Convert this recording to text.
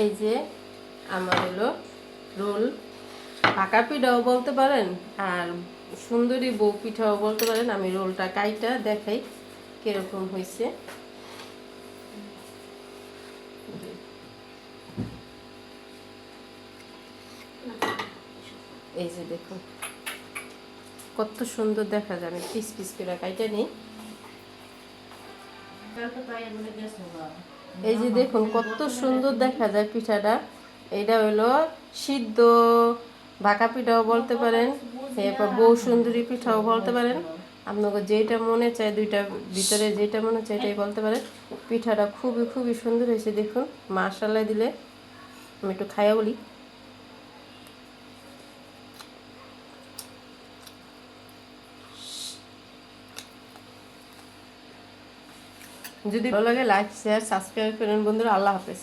এই যে আমার হলো রোল, পাকা পিঠাও বলতে পারেন আর সুন্দরী বউ পিঠাও বলতে পারেন। আমি রোলটা কাইটা দেখাই কিরকম হয়েছে। এই যে দেখুন কত সুন্দর দেখা যায়। আমি পিস পিস করে কাইটা নিই। এই যে দেখুন কত সুন্দর দেখা যায় পিঠাটা। এটা হলো সিদ্ধ ভাকা পিঠাও বলতে পারেন, এরপর বউ সুন্দরী পিঠাও বলতে পারেন। আপনাকে যেটা মনে চায়, দুইটার ভিতরে যেটা মনে চায় এটাই বলতে পারেন। পিঠাটা খুবই খুবই সুন্দর হয়েছে দেখুন। মাশাআল্লাহ দিলে আমি একটু খাইয়া বলি। যদি ভালো লাগে লাইক শেয়ার সাবস্ক্রাইব করেন বন্ধুরা। আল্লাহ হাফেজ।